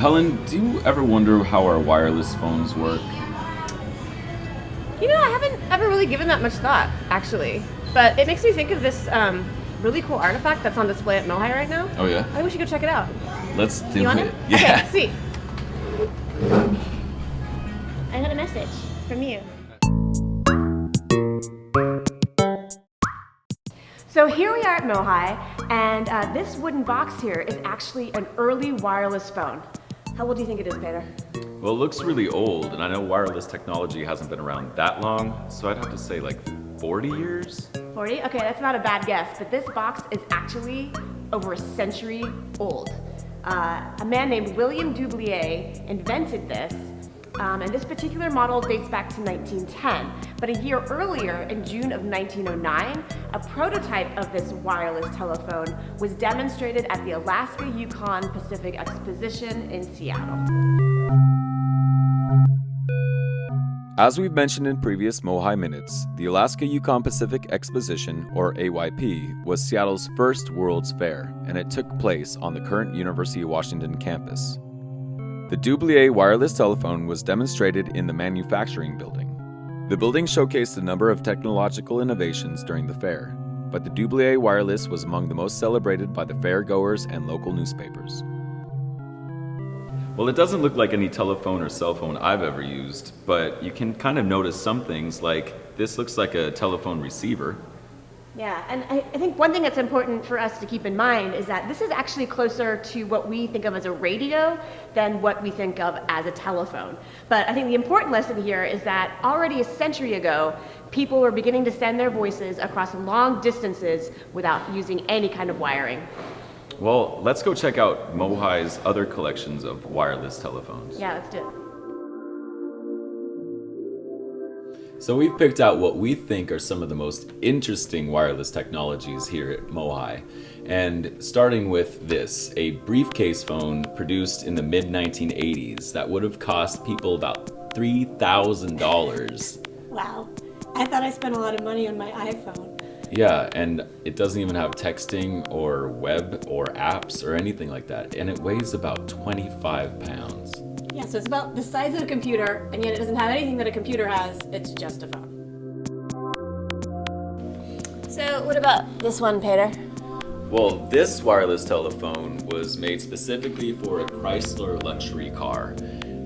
Helen, do you ever wonder how our wireless phones work? I haven't ever really given that much thought, actually. But it makes me think of this really cool artifact that's on display at MOHAI right now. Oh yeah? I think we should go check it out. Let's do You want it. it? Yeah. Okay, sweet. I got a message from you. So here we are at MOHAI, and this wooden box here is actually an early wireless phone. How old do you think it is, Peter? Well, it looks really old, and I know wireless technology hasn't been around that long, so I'd have to say like 40 years? 40? Okay, that's not a bad guess, but this box is actually over a century old. A man named William Dubilier invented this, and this particular model dates back to 1910. But a year earlier, in June of 1909, a prototype of this wireless telephone was demonstrated at the Alaska Yukon Pacific Exposition in Seattle. As we've mentioned in previous MOHAI Minutes, the Alaska Yukon Pacific Exposition, or AYP, was Seattle's first World's Fair, and it took place on the current University of Washington campus. The Dubilier wireless telephone was demonstrated in the manufacturing building. The building showcased a number of technological innovations during the fair, but the Dubilier wireless was among the most celebrated by the fairgoers and local newspapers. Well, it doesn't look like any telephone or cell phone I've ever used, but you can kind of notice some things, like this looks like a telephone receiver. Yeah, and I think one thing that's important for us to keep in mind is that this is actually closer to what we think of as a radio than what we think of as a telephone. But I think the important lesson here is that already a century ago, people were beginning to send their voices across long distances without using any kind of wiring. Well, let's go check out MOHAI's other collections of wireless telephones. Yeah, let's do it. So we've picked out what we think are some of the most interesting wireless technologies here at MOHAI. And starting with this, a briefcase phone produced in the mid-1980s that would have cost people about $3,000. Wow. I thought I spent a lot of money on my iPhone. Yeah, and it doesn't even have texting or web or apps or anything like that. And it weighs about 25 pounds. Yeah, so it's about the size of a computer, and yet it doesn't have anything that a computer has. It's just a phone. So what about this one, Peter? Well, this wireless telephone was made specifically for a Chrysler luxury car.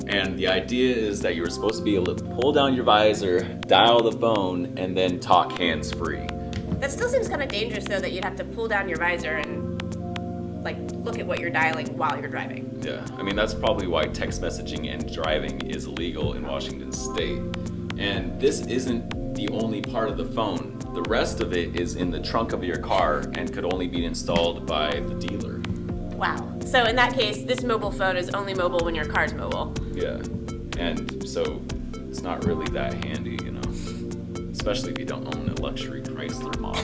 And the idea is that you were supposed to be able to pull down your visor, dial the phone, and then talk hands-free. That still seems kind of dangerous, though, that you'd have to pull down your visor and look at what you're dialing while you're driving. Yeah, I mean, that's probably why text messaging and driving is illegal in Washington State. And this isn't the only part of the phone. The rest of it is in the trunk of your car and could only be installed by the dealer. Wow. So in that case, this mobile phone is only mobile when your car's mobile. Yeah, and so it's not really that handy, you know, especially if you don't own a luxury Chrysler model.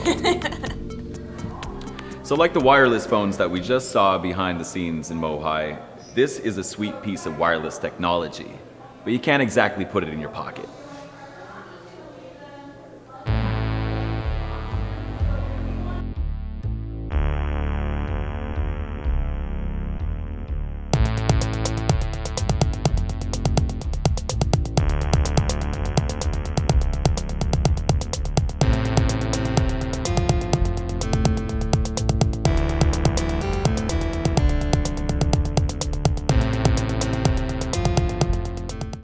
So like the wireless phones that we just saw behind the scenes in MOHAI, this is a sweet piece of wireless technology, but you can't exactly put it in your pocket.